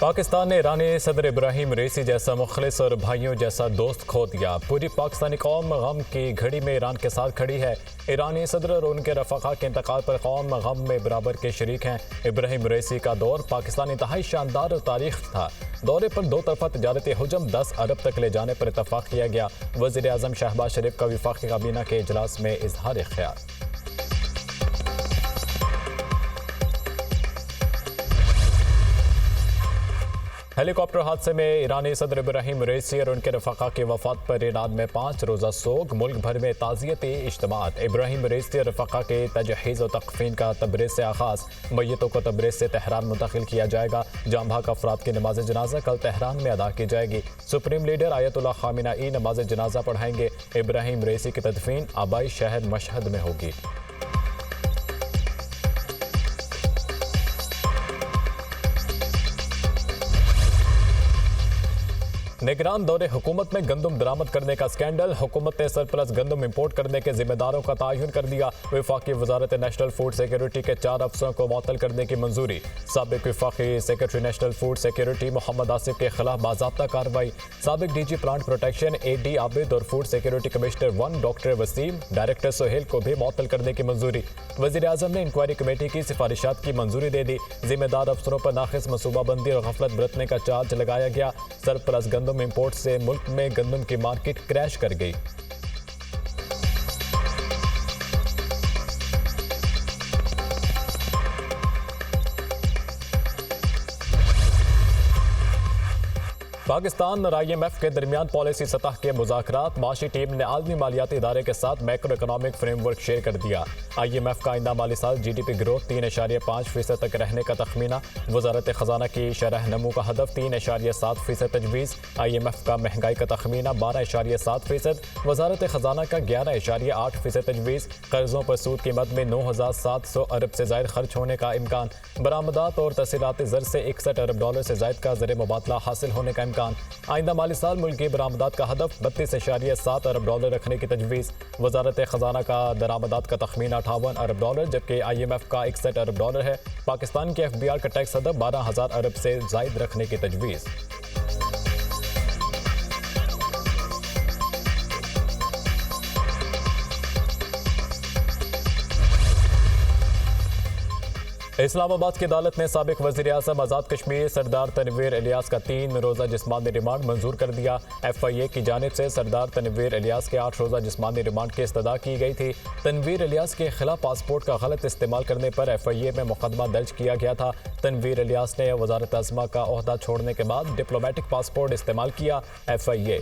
पाकिस्तान ने ईरानी सदर इब्राहिम रईसी जैसा मुखलिस और भाइयों जैसा दोस्त खो दिया। पूरी पाकिस्तानी कौम गम की घड़ी में ईरान के साथ खड़ी है। ईरानी सदर और उनके रफ़ाक़ा के इंतकाल पर कौम गम में बराबर के शरीक हैं। इब्राहिम रईसी का दौर पाकिस्तान इंतहाई शानदार तारीख था। दौरे पर दो तरफा तजारती हुजम 10 अरब तक ले जाने पर इतफाक़ किया गया। वज़ीर आज़म शहबाज शरीफ का वफाक़ी काबीना के इजलास में इजहार ख्याल। हेलीकॉप्टर हादसे में ईरानी सदर इब्राहिम रईसी और उनके रफ़ाक़ा की वफ़ात पर ईरान में 5 रोज़ा सोग। मुल्क भर में ताज़ियती इज्तिमात। इब्राहिम रईसी और रफ़ाक़ा के तजहीज़ और तकफ़ीन का तबरेज़ से आगाज़। मैयतों को तबरेज़ से तेहरान मुंतकिल किया जाएगा। जाम भाग अफराद की नमाज जनाजा कल तेहरान में अदा की जाएगी। सुप्रीम लीडर आयतुल्लाह ख़ामेनेई नमाज जनाजा पढ़ाएंगे। इब्राहिम रईसी की तदफ़ीन आबाई शहर मशहद में होगी। निगरान दौरे हुकूमत में गंदम बरामद करने का स्कैंडल। हुकूमत ने सरप्लस गंदम इंपोर्ट करने के जिम्मेदारों का तयन कर दिया। वफाकी वजारत नेशनल फूड सिक्योरिटी के 4 अफसरों को मुअत्तल करने की मंजूरी। साबिक वफाकी secretary national food security Mohammad Asif के खिलाफ बाज़ाब्ता कार्रवाई। साबिक DG plant protection AD Abid और food security commissioner 1 doctor Waseem, director Sohail को भी मुअत्तल करने की मंजूरी। वज़ीर आज़म ने इंक्वायरी कमेटी की सिफारिशात की मंजूरी दे दी। जिम्मेदार अफसरों पर नाक़िस मनसूबाबंदी और गफलत बरतने का चार्ज लगाया गया। सरप्लस गंदम इंपोर्ट से मुल्क में गंदम की मार्केट क्रैश कर गई। पाकिस्तान और IMF के दरमियान पॉलिसी सतह के मुज़ाकरात। माशी टीम ने आलमी मालियाती इदारे के साथ मैक्रो इकनॉमिक फ्रेमवर्क शेयर कर दिया। IMF का आइंदा माली साल GDP ग्रोथ 3.5% तक रहने का तखमीना। वजारत ख़जाना की शरह नमू का हदफ 3.7% तजवीज़। IMF का महंगाई का तखमीना 12.7%। वजारत ख़जाना का 11.8% तजवीज़। कर्ज़ों पर सूद कीमत में 9,700 अरब से ज़ायद खर्च होने का इम्कान। बरामदात और तहसीलाती ज़र से 61 अरब डॉलर से ज़ायद का ज़र मुबादला हासिल होने का इम्कान। आइंदा माली साल मुल्क की बरामदात का हदफ 32.7 अरब डॉलर रखने की तजवीज़। वजारत ख़जाना का दरामदात का तखमीना 58 अरब डॉलर जबकि IMF का 61 अरब डॉलर है। पाकिस्तान के FBR का टैक्स हदफ 12,000 अरब से ज़ायद रखने की तजवीज़। इस्लामाबाद की अदालत ने साबिक वज़ीर आज़म आज़ाद कश्मीर सरदार तनवीर इलियास का 3 रोज़ा जिस्मानी रिमांड मंजूर कर दिया। FIA की जानिब से सरदार तनवीर इलियास के 8 रोज़ा जिस्मानी रिमांड की इस्तदा की गई थी। तनवीर इलियास के खिलाफ पासपोर्ट का गलत इस्तेमाल करने पर FIA में मुकदमा दर्ज किया गया था। तनवीर इलियास ने वज़ारत आज़मा का ओहदा छोड़ने के बाद डिप्लोमेटिक पासपोर्ट इस्तेमाल किया। FIA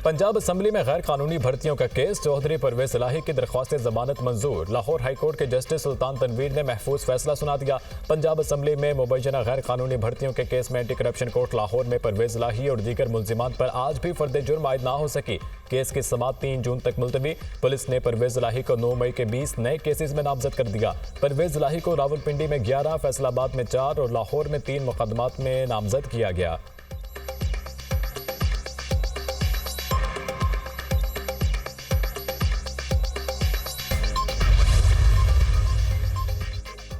पंजाब असम्बली में गैर कानूनी भर्तियों का केस। चौधरी परवेज इलाही की दरख्वास्त जमानत मंजूर। लाहौर हाई कोर्ट के जस्टिस सुल्तान तनवीर ने महफूज फैसला सुना दिया। पंजाब असम्बली में मुबैना गैर कानूनी भर्तियों के केस में एंटी करप्शन कोर्ट लाहौर में परवेज इलाही और दीगर मुल्जिमान पर आज भी फर्द जुर्म आयद ना हो सकी। केस की समाअत 3 जून तक मुलतवी। पुलिस ने परवेज इलाही को 9 मई के 20 नए केसेस में नामजद कर दिया। परवेज इलाही को रावलपिंडी में 11, फैसलाबाद में 4 और लाहौर में 3 मुकदमात में नामजद किया गया।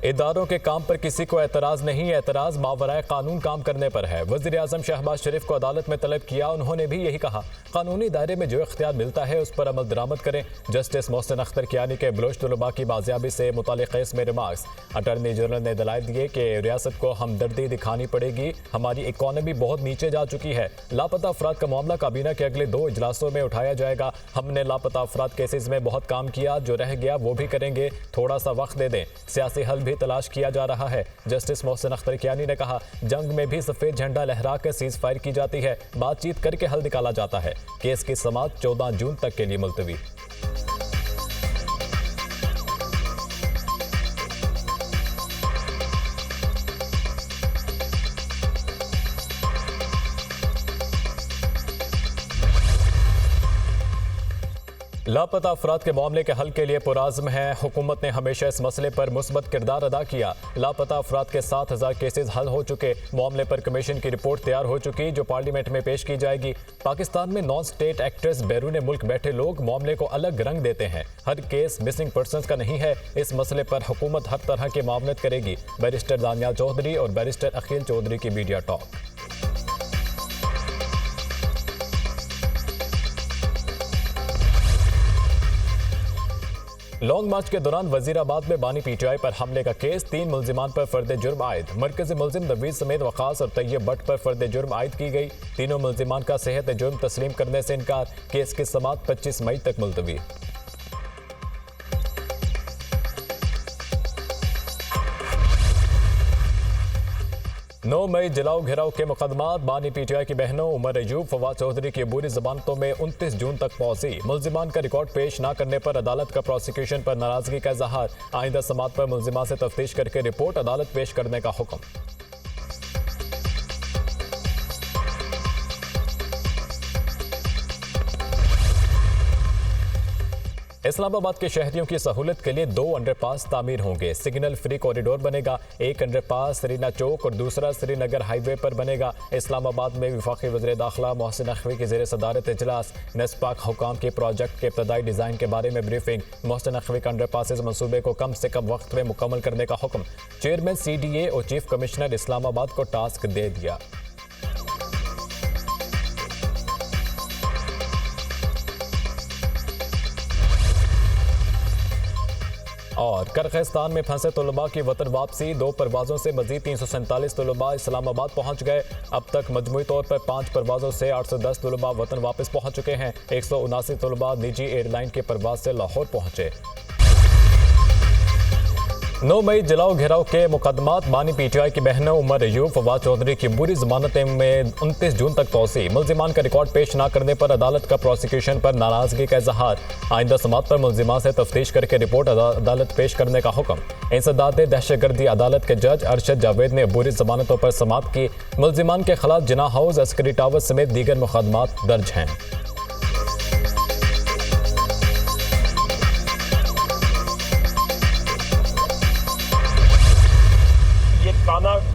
इदारों के काम पर किसी को एतराज़ नहीं, एतराज़ मावराए कानून काम करने पर है। वज़ीर आज़म शहबाज शरीफ को अदालत में तलब किया। उन्होंने भी यही कहा, कानूनी दायरे में जो इख्तियार मिलता है उस पर अमल दरामद करें। जस्टिस मोहसिन अख्तर कियानी के बलोच तलबा की बाजियाबी से मुतालिक केस में रिमार्क्स। अटॉर्नी जनरल ने दलाइल दिए कि रियासत को हमदर्दी दिखानी पड़ेगी। हमारी इकॉनमी बहुत नीचे जा चुकी है। लापता अफराद का मामला काबीना के अगले 2 इजलासों में उठाया जाएगा। हमने लापता अफराद केसेस में बहुत काम किया, जो रह गया वो भी करेंगे। थोड़ा सा वक्त दे दें, सियासी हल भी तलाश किया जा रहा है। जस्टिस मोहसिन अख्तर कियानी ने कहा, जंग में भी सफेद झंडा लहरा कर सीज फायर की जाती है, बातचीत करके हल निकाला जाता है। केस की समाअत 14 जून तक के लिए मुलतवी। लापता अफराद के मामले के हल के लिए पुराज़्म है। हुकूमत ने हमेशा इस मसले पर मुस्बत किरदार अदा किया। लापता अफराद के 7,000 केसेज हल हो चुके। मामले पर कमीशन की रिपोर्ट तैयार हो चुकी जो पार्लियामेंट में पेश की जाएगी। पाकिस्तान में नॉन स्टेट एक्टर्स बैरून मुल्क बैठे लोग मामले को अलग रंग देते हैं। हर केस मिसिंग पर्सनस का नहीं है। इस मसले पर हुकूमत हर तरह की मामलत करेगी। बैरिस्टर दानियाल चौधरी और बैरिस्टर अखिल चौधरी की मीडिया टॉक। लॉन्ग मार्च के दौरान वजीराबाद में बानी पीटीआई पर हमले का केस, 3 मुल्जिमान पर फर्द जुर्म आयद। मरकजी मुल्जिम नवीद समेत वकास और तैयब भट्ट पर फर्द जुर्म आयद की गई। तीनों मुल्जिमान का सेहत जुर्म तस्लीम करने से इनकार। केस की समाअत 25 मई तक मुलतवी। नौ मई जलाओ घेराव के मुकदमात। बानी पीटीआई की बहनों उमर अयूब, फवाद चौधरी की अबूरी जमानतों में 29 जून तक पहुंची। मुल्जिमान का रिकॉर्ड पेश न करने पर अदालत का प्रोसिक्यूशन पर नाराजगी का इजहार। आइंदा समाअत पर मुल्जिमान से तफ्तीश करके रिपोर्ट अदालत पेश करने का हुक्म। इस्लामाबाद के शहरियों की सहूलत के लिए 2 अंडरपास तामीर होंगे। सिग्नल फ्री कॉरिडोर बनेगा। एक अंडरपास सरीना चौक और दूसरा श्रीनगर हाईवे पर बनेगा। इस्लामाबाद में वफाकी वज़ीर दाखिला मोहसिन नकवी की ज़ेर सदारत इजलास। नेस्पाक हुकाम के प्रोजेक्ट के इब्तदाई डिज़ाइन के बारे में ब्रीफिंग। मोहसिन नकवी का अंडरपासेस मनसूबे को कम से कम वक्त में मुकम्मल करने का हुक्म। चेयरमैन CDA और चीफ कमिश्नर इस्लामाबाद को टास्क दे दिया। और किर्गिस्तान में फंसे तलबा की वतन वापसी। 2 परवाज़ों से मजीद 347 तलबा इस्लामाबाद पहुंच गए। अब तक मजमूई तौर पर 5 परवाज़ों से 810 तलबा वतन वापस पहुंच चुके हैं। 179 तलबा निजी एयरलाइन की परवाज़ से लाहौर पहुंचे। 9 मई जलाओ घेराव के मुकदमात। बानी पीटीआई की बहनों उमर अयूब, फवाद चौधरी की बुरी जमानतें में 29 जून तक पहुंची। मुल्जिमान का रिकॉर्ड पेश न करने पर अदालत का प्रोसिक्यूशन पर नाराजगी का इजहार। आइंदा समाअत पर मुल्जिमान से तफ्तीश करके रिपोर्ट अदालत पेश करने का हुक्म। इंसदाद दहशतगर्दी अदालत के जज अरशद जावेद ने बुरी जमानतों पर समाअत की। मुल्जिमान के खिलाफ जिना हाउस, अस्करी टावर समेत दीगर मुकदमात दर्ज हैं।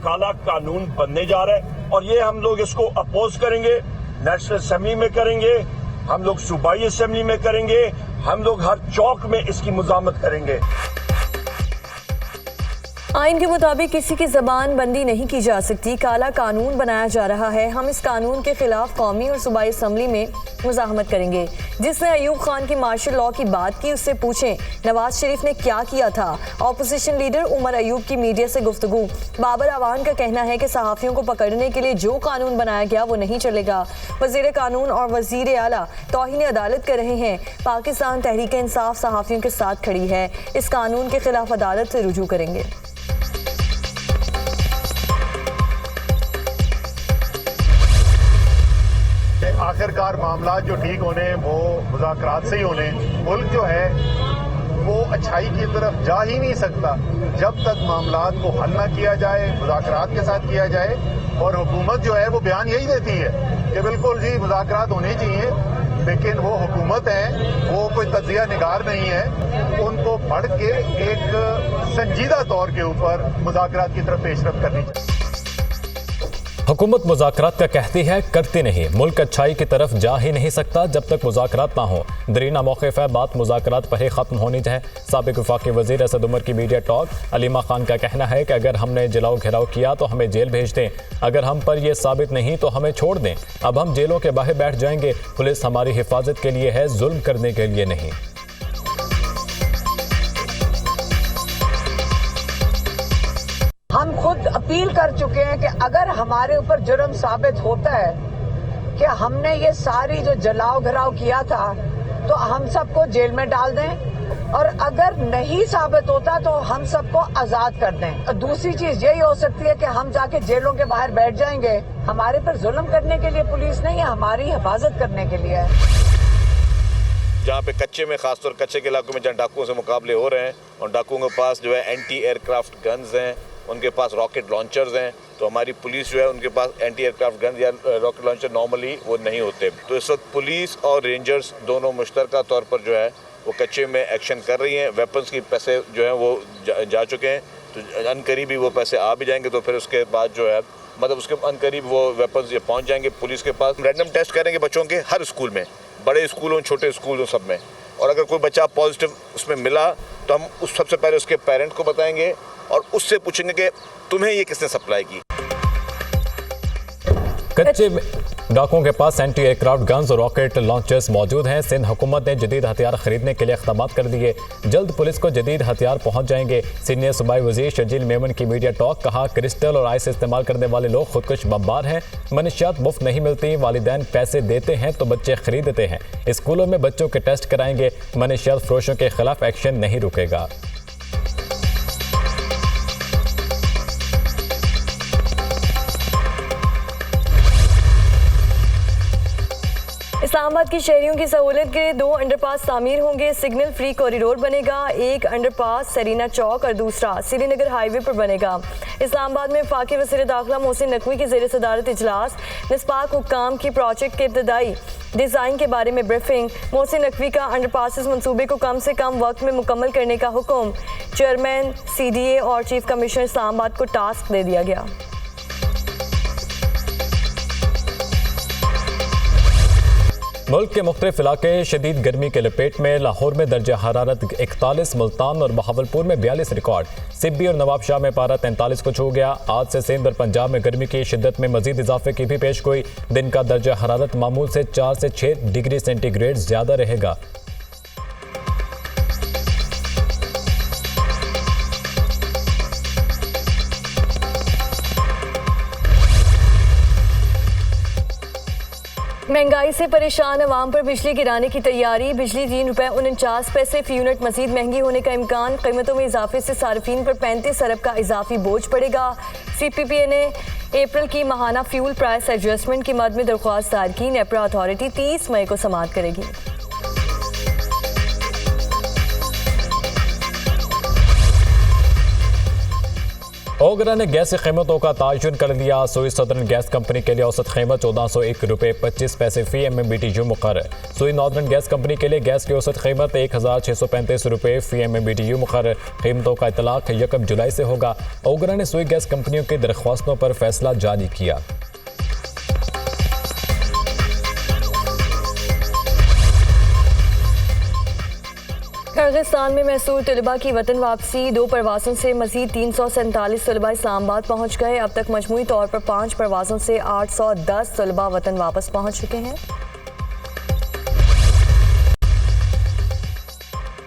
काला कानून बनने जा रहा है और ये हम लोग इसको अपोज करेंगे। नेशनल असेंबली में करेंगे, हम लोग सूबाई असेंबली में करेंगे, हम लोग हर चौक में इसकी मुजामत करेंगे। आइन के मुताबिक किसी की जबान बंदी नहीं की जा सकती। काला कानून बनाया जा रहा है। हम इस कानून के खिलाफ कौमी और सूबाई असम्बली में मुजाहमत करेंगे। जिसने अयूब खान की मार्शल लॉ की बात की उससे पूछें नवाज शरीफ ने क्या किया था। ऑपोजिशन लीडर उमर अयूब की मीडिया से गुफ्तगू। बाबर अवान का कहना है कि सहाफ़ियों को पकड़ने के लिए जो कानून बनाया गया वो नहीं चलेगा। वज़ीर कानून और वज़ीर आला तौहीन अदालत कर रहे हैं। पाकिस्तान तहरीक इंसाफ सहाफ़ियों के साथ खड़ी है। इस कानून के खिलाफ अदालत से रुजू करेंगे। आखिरकार मामला जो ठीक होने वो मुज़ाकरात से ही होने। मुल्क जो है वो अच्छाई की तरफ जा ही नहीं सकता जब तक मामलात को हल ना किया जाए, मुज़ाकरात के साथ किया जाए। और हुकूमत जो है वो बयान यही देती है कि बिल्कुल जी मुज़ाकरात होने चाहिए, लेकिन वो हुकूमत है, वो कोई तजिया निगार नहीं है। उनको पढ़ के एक संजीदा तौर के ऊपर मुज़ाकरात की तरफ पेशरफ्त करनी चाहिए। हुकूमत मुज़ाकरात का कहती है, करती नहीं। मुल्क अच्छाई की तरफ जा ही नहीं सकता जब तक मुज़ाकरात ना हो। दरीना मौक़िफ़ है, बात मुज़ाकरात पर ही ख़त्म होनी चाहिए। साबिक़ वफ़ाक़ी वज़ीर असद उमर की मीडिया टॉक। अलीमा खान का कहना है कि अगर हमने जलाओ घेराव किया तो हमें जेल भेज दें, अगर हम पर यह साबित नहीं तो हमें छोड़ दें। अब हम जेलों के बाहर बैठ जाएंगे। पुलिस हमारी हिफाजत के लिए है, जुल्म करने के लिए नहीं। हम खुद अपील कर चुके हैं कि अगर हमारे ऊपर जुर्म साबित होता है कि हमने ये सारी जो जलाओ घराव किया था तो हम सबको जेल में डाल दें, और अगर नहीं साबित होता तो हम सबको आजाद कर दें। और दूसरी चीज यही हो सकती है कि हम जाके जेलों के बाहर बैठ जाएंगे। हमारे पर जुल्म करने के लिए पुलिस नहीं है, हमारी हिफाजत करने के लिए है। जहाँ पे कच्चे में, खासतौर कच्चे के इलाकों में जहाँ डाकुओं से मुकाबले हो रहे हैं और डाकुओं के पास जो है एंटी एयरक्राफ्ट गन्स हैं उनके पास रॉकेट लॉन्चर्स हैं, तो हमारी पुलिस जो है उनके पास एंटी एयरक्राफ्ट गन या रॉकेट लॉन्चर नॉर्मली वो नहीं होते। तो इस वक्त पुलिस और रेंजर्स दोनों मुश्तरका तौर पर जो है वो कच्चे में एक्शन कर रही हैं। वेपन्स की पैसे जो हैं वो जा चुके हैं, तो अनकरीब ही वो पैसे आ भी जाएंगे, तो फिर उसके बाद जो है मतलब उसके अनकरीब वो वेपन्स ये पहुँच जाएंगे पुलिस के पास। रैंडम टेस्ट करेंगे बच्चों के हर स्कूल में, बड़े स्कूलों छोटे स्कूलों सब में, और अगर कोई बच्चा पॉजिटिव उसमें मिला तो हम उस सबसे पहले उसके पेरेंट को बताएंगे और उससे पूछेंगे कि तुम्हें ये किसने सप्लाई की। कच्चे डाकुओं के पास एंटी एयरक्राफ्ट गन्स और रॉकेट लॉन्चर्स मौजूद हैं। सिंध हुकूमत ने जदीद हथियार खरीदने के लिए इक़दाम कर दिए। जल्द पुलिस को जदीद हथियार पहुंच जाएंगे। सीनियर सूबाई वज़ीर शर्जील मेमन की मीडिया टॉक, कहा क्रिस्टल और आइस इस्तेमाल करने वाले लोग खुदकुश बमबार हैं। मनशियात मुफ्त नहीं मिलती, वालिदैन पैसे देते हैं तो बच्चे खरीदते हैं। स्कूलों में बच्चों के टेस्ट कराएंगे। मनशियात फरोशों के खिलाफ एक्शन नहीं रुकेगा। इस्लामाबाद के शहरियों की सहूलत के लिए 2 अंडरपास तामीर होंगे। सिग्नल फ्री कॉरिडोर बनेगा। एक अंडरपास सरीना चौक और दूसरा श्रीनगर हाईवे पर बनेगा। इस्लामाबाद में वफाकी वज़ीर दाखिला मोहसिन नकवी की ज़ेर सदारत इजलास। निस्पाक हुक्काम की प्रोजेक्ट के इब्तदाई डिज़ाइन के बारे में ब्रीफिंग। मोहसिन नकवी का अंडरपासेस मंसूबे को कम से कम वक्त में मुकम्मल करने का हुक्म। चेयरमैन CDA और चीफ कमिश्नर इस्लामाबाद को टास्क दे दिया गया। मुल्क के मुख्तलिफ इलाके शदीद गर्मी के लपेट में। लाहौर में दर्जा हरारत 41, मुल्तान और बहावलपुर में 42 रिकॉर्ड। सिब्बी और नवाबशाह में पारा 43 को छू गया। आज से सिंध और पंजाब में गर्मी की शिद्दत में मजीद इजाफे की भी पेशगोई। दिन का दर्जा हरारत मामूल से 4 से 6 डिग्री सेंटीग्रेड ज़्यादा रहेगा। महंगाई से परेशान अवाम पर बिजली गिराने की तैयारी। बिजली ₹3.49 फी यूनिट मजीद महंगी होने का इम्कान। कीमतों में इजाफे से सार्फिन पर 35 अरब का इजाफी बोझ पड़ेगा। CPPA ने अप्रैल की माहाना फ्यूल प्राइस एडजस्टमेंट की मद में दरख्वास्त दायर की। नेपरा अथॉरिटी 30 मई को समाअत करेगी। ओगरा ने गैस की कीमतों का तयन कर दिया। सुई सदर्न गैस कंपनी के लिए औसत कीमत ₹1401.25 फी MMBTU मुकर्रर। सुई नॉर्दर्न गैस कंपनी के लिए गैस की औसत कीमत ₹1635 फी MMBTU मुकर्रर। कीमतों का इतलाक 1 जुलाई से होगा। ओगरा ने सुई गैस कंपनियों की दरख्वास्तों पर फैसला जारी किया। किर्गिस्तान में महसूर तलबा की वतन वापसी। 2 परवाज़ों से मजीद 347 तलबा इस्लामाबाद पहुँच गए। अब तक मजमूई तौर पर 5 परवाज़ों से 810 तलबा वतन वापस पहुँच चुके हैं।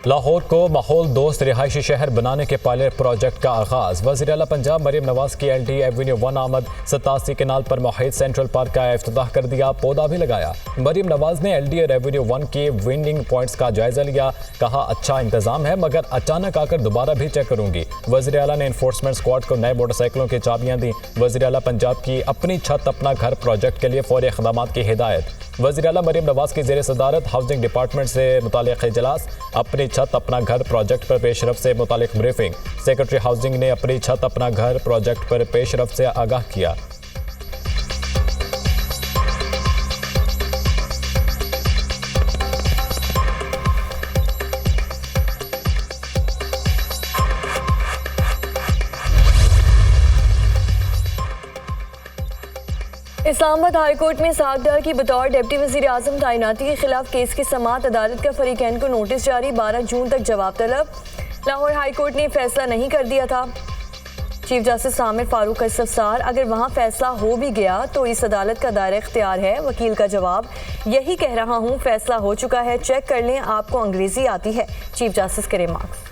लाहौर को माहौल दोस्त रिहायशी शहर बनाने के पायलट प्रोजेक्ट का आगाज। वज़ीर आला पंजाब मरीम नवाज की LD एवेन्यू 1 आमद। 87 केनाल पर मुहित सेंट्रल पार्क का इफ्तिताह कर दिया, पौधा भी लगाया। मरीम नवाज ने LD और एवेन्यू 1 की विंडिंग पॉइंट्स का जायजा लिया। कहा अच्छा इंतजाम है मगर अचानक आकर दोबारा भी चेक करूंगी। वज़ीर आला ने इन्फोर्समेंट स्क्वाड को नए मोटरसाइकिलों की चाबियां दी। वज़ीर आला पंजाब की अपनी छत अपना घर प्रोजेक्ट के लिए फौरी इक़दामात की हिदायत। वज़ीर आला मरीम नवाज की ज़ेर सदारत हाउसिंग डिपार्टमेंट से मुतालिक इजलास। अपनी छत अपना घर प्रोजेक्ट पर पेशरफ से मुतालिक ब्रीफिंग। सेक्रेटरी हाउसिंग ने अपनी छत अपना घर प्रोजेक्ट पर पेशरफ से आगाह किया। इस्लामाबाद हाई कोर्ट में इसहाक डार की बतौर डिप्टी वज़ीर आज़म तैनाती के खिलाफ केस की समाअत। अदालत का फरीकैन को नोटिस जारी। 12 जून तक जवाब तलब। लाहौर हाई कोर्ट ने फैसला नहीं कर दिया था। चीफ जस्टिस आमिर फारूक का इस्तफसार, अगर वहाँ फैसला हो भी गया तो इस अदालत का दायरा इख्तियार है। वकील का जवाब, यही कह रहा हूँ, फैसला हो चुका है, चेक कर लें, आपको अंग्रेजी आती है। चीफ जस्टिस के रिमार्क्स।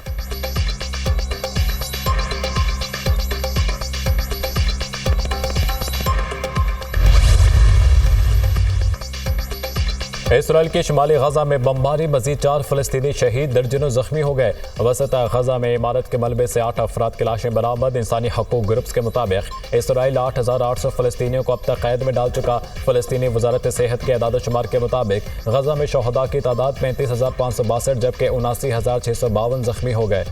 इसराइल के शुमाली गजा में बमबारी, मजीद 4 फलस्तीनी शहीद, दर्जनों जख्मी हो गए। वसत गजा में इमारत के मलबे से 8 अफराद की लाशें बरामद। इंसानी हकूक ग्रुप्स के मुताबिक इसराइल 8800 फलस्तीनियों को अब तक कैद में डाल चुका। फलस्तीनी वजारत सेहत के अदाद शुमार के मुताबिक गजा में शहदा की तादाद 35,562 जबकि 79,652 जख्मी हो गए।